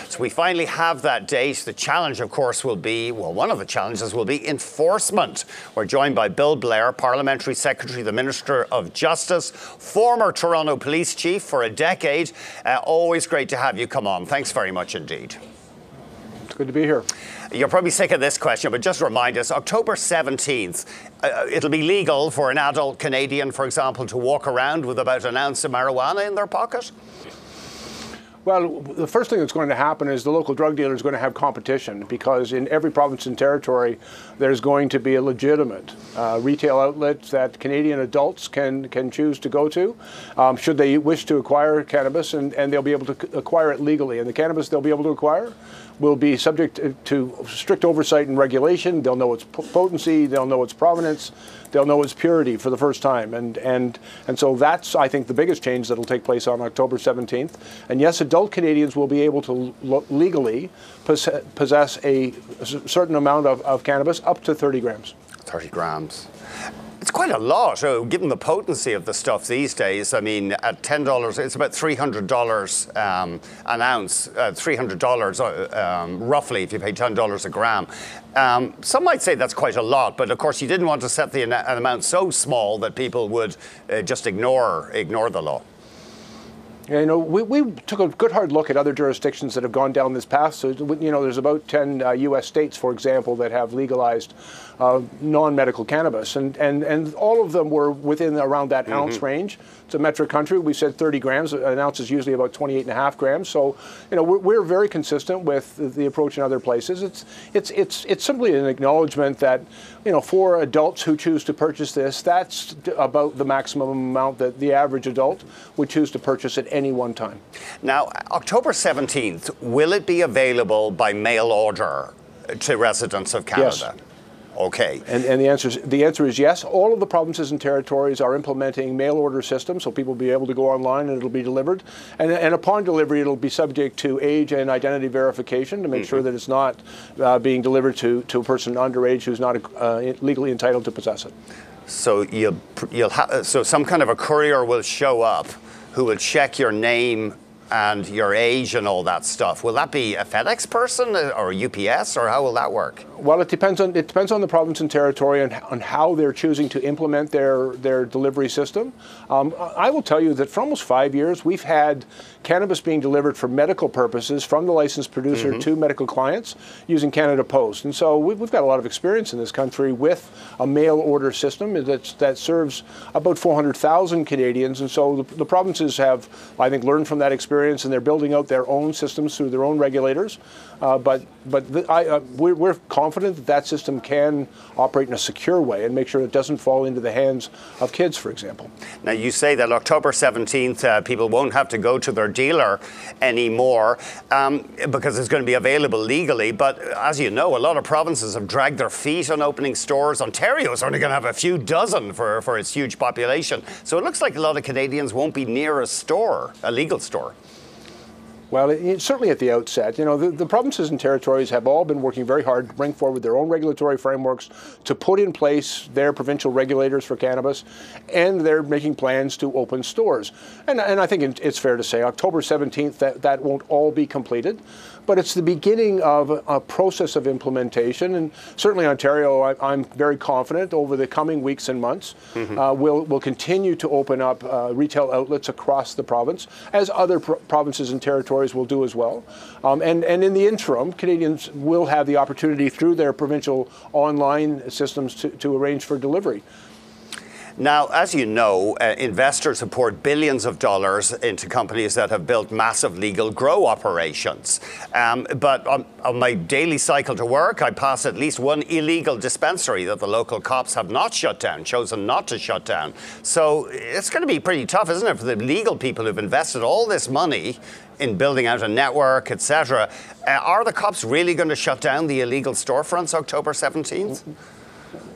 So we finally have that date. The challenge, of course, will be, well, one of the challenges will be enforcement. We're joined by Bill Blair, Parliamentary Secretary, the Minister of Justice, former Toronto Police Chief for a decade. Always great to have you come on. Thanks very much indeed. It's good to be here. You're probably sick of this question, but just remind us, October 17th, it'll be legal for an adult Canadian, for example, to walk around with about an ounce of marijuana in their pocket? Well, the first thing that's going to happen is the local drug dealer is going to have competition, because in every province and territory there's going to be a legitimate retail outlet that Canadian adults can choose to go to should they wish to acquire cannabis, and they'll be able to acquire it legally. And the cannabis they'll be able to acquire will be subject to strict oversight and regulation. They'll know its potency, they'll know its provenance, they'll know its purity for the first time. And so that's, I think, the biggest change that will take place on October 17th. And yes, adult Canadians will be able to legally possess a certain amount of cannabis, up to 30 grams. 30 grams. It's quite a lot, given the potency of the stuff these days. I mean, at $10, it's about $300 an ounce, $300 roughly if you pay $10 a gram. Some might say that's quite a lot, but of course you didn't want to set the amount so small that people would just ignore the law. You know, we took a good hard look at other jurisdictions that have gone down this path. So, you know, there's about 10 U.S. states, for example, that have legalized non-medical cannabis, and all of them were within around that ounce range. It's a metric country. We said 30 grams. An ounce is usually about 28.5 grams. So, you know, we're very consistent with the approach in other places. It's simply an acknowledgement that, you know, for adults who choose to purchase this, that's about the maximum amount that the average adult would choose to purchase at any one time. Now, October 17th, will it be available by mail order to residents of Canada? Yes. Okay. And the answer is yes. All of the provinces and territories are implementing mail order systems, so people will be able to go online and it'll be delivered. And upon delivery, it'll be subject to age and identity verification to make sure that it's not being delivered to a person underage who's not legally entitled to possess it. So so some kind of a courier will show up who will check your name and your age and all that stuff. Will that be a FedEx person or a UPS, or how will that work? Well, it depends on the province and territory and on how they're choosing to implement their delivery system. I will tell you that for almost 5 years, we've had cannabis being delivered for medical purposes from the licensed producer to medical clients using Canada Post. And so we've got a lot of experience in this country with a mail order system that serves about 400,000 Canadians. And so the provinces have, I think, learned from that experience, and they're building out their own systems through their own regulators. But we're confident that system can operate in a secure way and make sure it doesn't fall into the hands of kids, for example. Now, you say that October 17th, people won't have to go to their dealer anymore because it's going to be available legally. But as you know, a lot of provinces have dragged their feet on opening stores. Ontario is only going to have a few dozen for its huge population. So it looks like a lot of Canadians won't be near a store, a legal store. Well, certainly at the outset, you know, the provinces and territories have all been working very hard to bring forward their own regulatory frameworks to put in place their provincial regulators for cannabis, and they're making plans to open stores. And I think it's fair to say October 17th that won't all be completed, but it's the beginning of a process of implementation. And certainly Ontario, I'm very confident over the coming weeks and months, will continue to open up retail outlets across the province, as other provinces and territories will do as well. And in the interim, Canadians will have the opportunity through their provincial online systems to arrange for delivery. Now, as you know, investors have poured billions of dollars into companies that have built massive legal grow operations. But on my daily cycle to work, I pass at least one illegal dispensary that the local cops have not shut down, chosen not to shut down. So it's going to be pretty tough, isn't it, for the legal people who've invested all this money in building out a network, etc. Are the cops really going to shut down the illegal storefronts October 17th?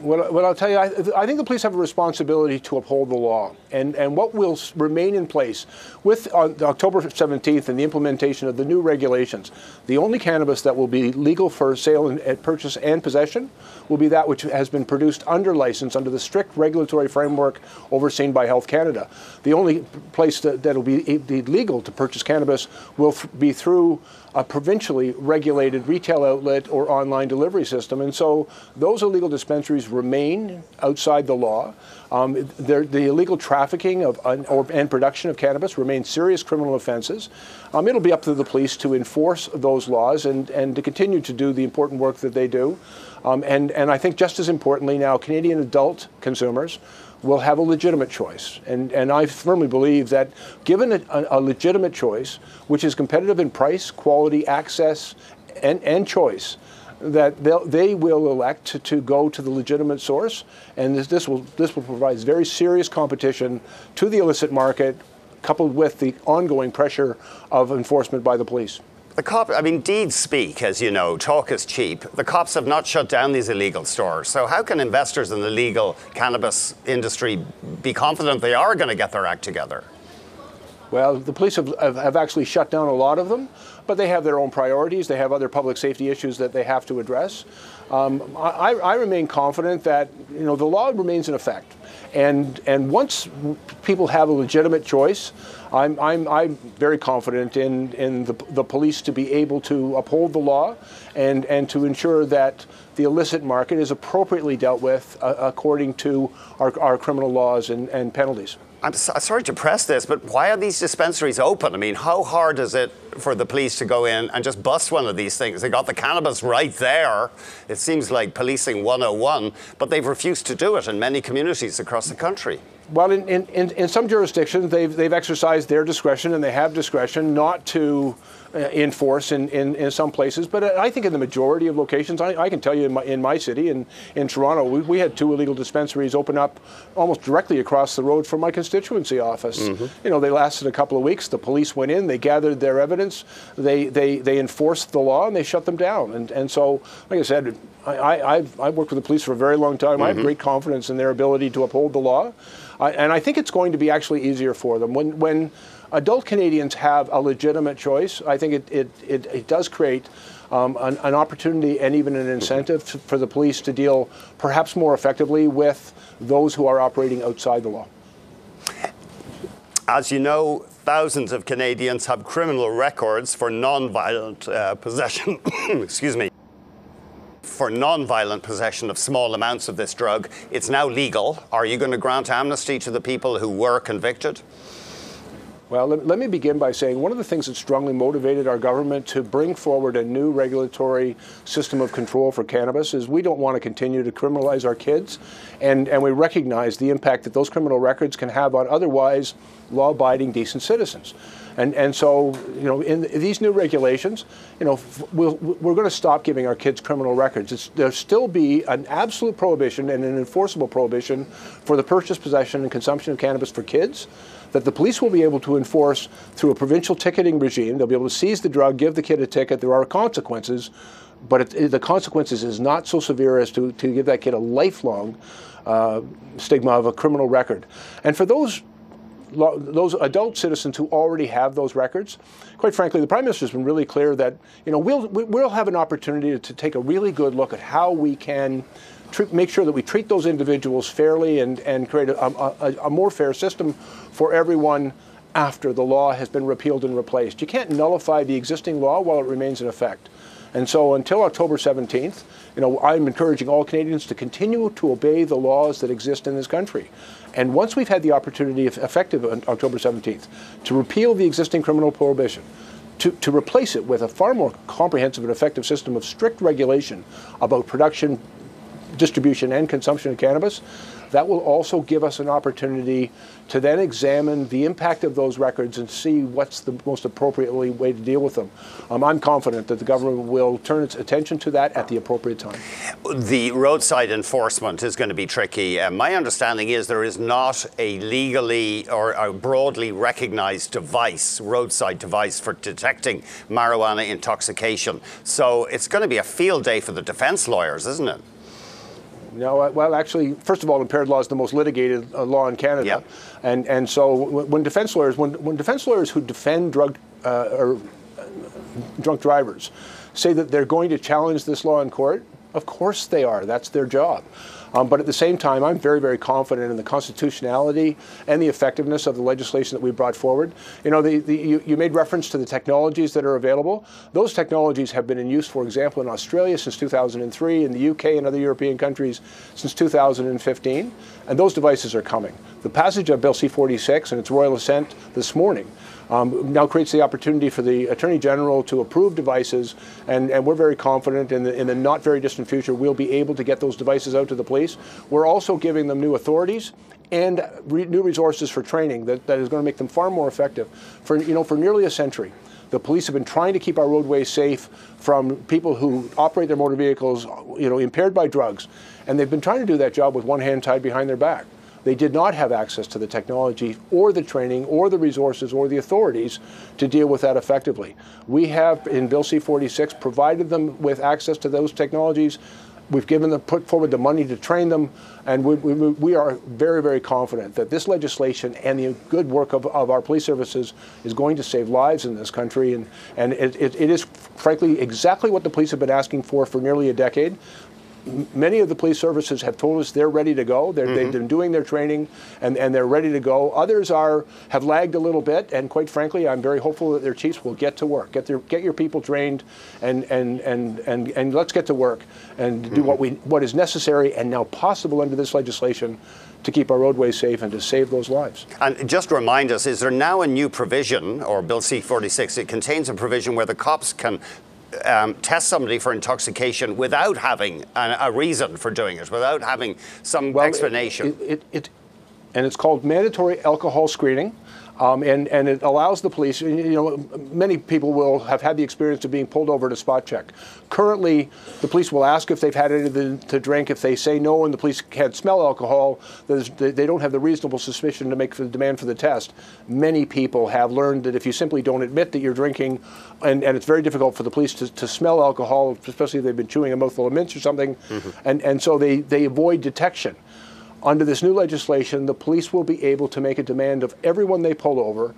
Well, I'll tell you, I think the police have a responsibility to uphold the law. And what will remain in place with October 17th and the implementation of the new regulations, the only cannabis that will be legal for sale and purchase and possession will be that which has been produced under license under the strict regulatory framework overseen by Health Canada. The only place that will be legal to purchase cannabis will be through a provincially regulated retail outlet or online delivery system. And so those illegal dispensaries remain outside the law. The illegal trafficking and production of cannabis remain serious criminal offenses. It'll be up to the police to enforce those laws and to continue to do the important work that they do. And I think just as importantly now, Canadian adult consumers will have a legitimate choice. And I firmly believe that given a legitimate choice, which is competitive in price, quality, access, and choice, that they will elect to go to the legitimate source. And this will provide very serious competition to the illicit market, coupled with the ongoing pressure of enforcement by the police. Deeds speak, as you know. Talk is cheap. The cops have not shut down these illegal stores. So how can investors in the legal cannabis industry be confident they are going to get their act together? Well, the police have actually shut down a lot of them, but they have their own priorities. They have other public safety issues that they have to address. I remain confident that the law remains in effect. And once people have a legitimate choice, I'm very confident in the police to be able to uphold the law and to ensure that the illicit market is appropriately dealt with according to our criminal laws and penalties. I'm sorry to press this, but why are these dispensaries open? I mean, how hard is it for the police to go in and just bust one of these things? They got the cannabis right there. It seems like policing 101, but they've refused to do it in many communities across the country. Well, in some jurisdictions, they've exercised their discretion, and they have discretion not to enforce in some places. But I think in the majority of locations, I can tell you in my city, in Toronto, we had 2 illegal dispensaries open up almost directly across the road from my constituency office. Mm-hmm. They lasted a couple of weeks. The police went in, they gathered their evidence, they enforced the law, and they shut them down. And so, like I said, I've worked with the police for a very long time. Mm-hmm. I have great confidence in their ability to uphold the law. And I think it's going to be actually easier for them. When adult Canadians have a legitimate choice, I think it does create an opportunity and even an incentive for the police to deal perhaps more effectively with those who are operating outside the law. As you know, thousands of Canadians have criminal records for non-violent possession. Excuse me. For non-violent possession of small amounts of this drug. It's now legal. Are you going to grant amnesty to the people who were convicted? Well, let me begin by saying one of the things that strongly motivated our government to bring forward a new regulatory system of control for cannabis is we don't want to continue to criminalize our kids, and we recognize the impact that those criminal records can have on otherwise law-abiding, decent citizens. And so, in these new regulations, we're going to stop giving our kids criminal records. There'll still be an absolute prohibition and an enforceable prohibition for the purchase, possession, and consumption of cannabis for kids that the police will be able to enforce through a provincial ticketing regime. They'll be able to seize the drug, give the kid a ticket. There are consequences, but the consequences is not so severe as to give that kid a lifelong stigma of a criminal record. And for those adult citizens who already have those records, quite frankly, the Prime Minister has been really clear that we'll have an opportunity to take a really good look at how we can make sure that we treat those individuals fairly and create a more fair system for everyone after the law has been repealed and replaced. You can't nullify the existing law while it remains in effect. And so until October 17th, I'm encouraging all Canadians to continue to obey the laws that exist in this country. And once we've had the opportunity, effective on October 17th, to repeal the existing criminal prohibition, to replace it with a far more comprehensive and effective system of strict regulation about production, distribution, and consumption of cannabis, that will also give us an opportunity to then examine the impact of those records and see what's the most appropriate way to deal with them. I'm confident that the government will turn its attention to that at the appropriate time. The roadside enforcement is going to be tricky. My understanding is there is not a legally or a broadly recognized roadside device for detecting marijuana intoxication. So it's going to be a field day for the defense lawyers, isn't it? No, well, actually, first of all, impaired law is the most litigated law in Canada, Yep. and so when defense lawyers who defend drunk drivers say that they're going to challenge this law in court, of course they are. That's their job. But at the same time, I'm very, very confident in the constitutionality and the effectiveness of the legislation that we brought forward. You know, you made reference to the technologies that are available. Those technologies have been in use, for example, in Australia since 2003, in the UK and other European countries since 2015, and those devices are coming. The passage of Bill C-46 and its royal assent this morning now creates the opportunity for the Attorney General to approve devices, and we're very confident in the not very distant future we'll be able to get those devices out to the police. We're also giving them new authorities and new resources for training that is going to make them far more effective. For nearly a century, the police have been trying to keep our roadways safe from people who operate their motor vehicles, impaired by drugs, and they've been trying to do that job with one hand tied behind their back. They did not have access to the technology or the training or the resources or the authorities to deal with that effectively. We have, in Bill C-46, provided them with access to those technologies. We've put forward the money to train them, and we are very, very confident that this legislation and the good work of our police services is going to save lives in this country, and it is, frankly, exactly what the police have been asking for nearly a decade. Many of the police services have told us they're ready to go. They've been doing their training, and they're ready to go. Others have lagged a little bit, and quite frankly, I'm very hopeful that their chiefs will get to work. Get your people trained, and let's get to work and do what is necessary and now possible under this legislation to keep our roadways safe and to save those lives. And just remind us, is there now a new provision, or Bill C-46? It contains a provision where the cops can test somebody for intoxication without having a reason for doing it, without having some explanation. And it's called mandatory alcohol screening. And it allows the police, many people will have had the experience of being pulled over to spot check. Currently, the police will ask if they've had anything to drink. If they say no and the police can't smell alcohol, they don't have the reasonable suspicion to make the demand for the test. Many people have learned that if you simply don't admit that you're drinking, and it's very difficult for the police to smell alcohol, especially if they've been chewing a mouthful of mints or something, and so they avoid detection. Under this new legislation, the police will be able to make a demand of everyone they pull over,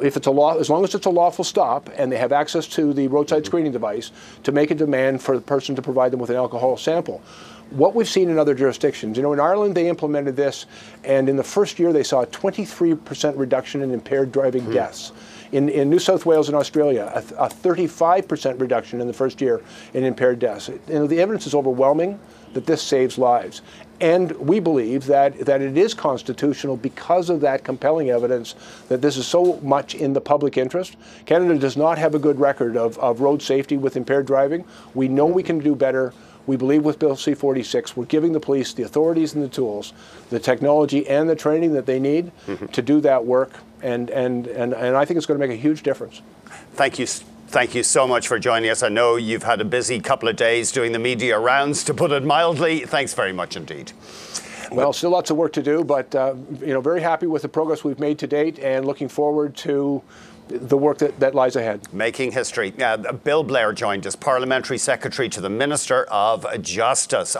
if it's as long as it's a lawful stop and they have access to the roadside screening device, to make a demand for the person to provide them with an alcohol sample. What we've seen in other jurisdictions, in Ireland they implemented this, and in the first year they saw a 23% reduction in impaired driving deaths. In New South Wales and Australia, a 35% reduction in the first year in impaired deaths. The evidence is overwhelming that this saves lives. And we believe that it is constitutional because of that compelling evidence that this is so much in the public interest. Canada does not have a good record of road safety with impaired driving. We know we can do better. We believe with Bill C-46, we're giving the police the authorities and the tools, the technology and the training that they need to do that work. And I think it's going to make a huge difference. Thank you. Thank you so much for joining us. I know you've had a busy couple of days doing the media rounds, to put it mildly. Thanks very much indeed. Well, still lots of work to do, but very happy with the progress we've made to date and looking forward to the work that lies ahead. Making history. Bill Blair joined us, Parliamentary Secretary to the Minister of Justice.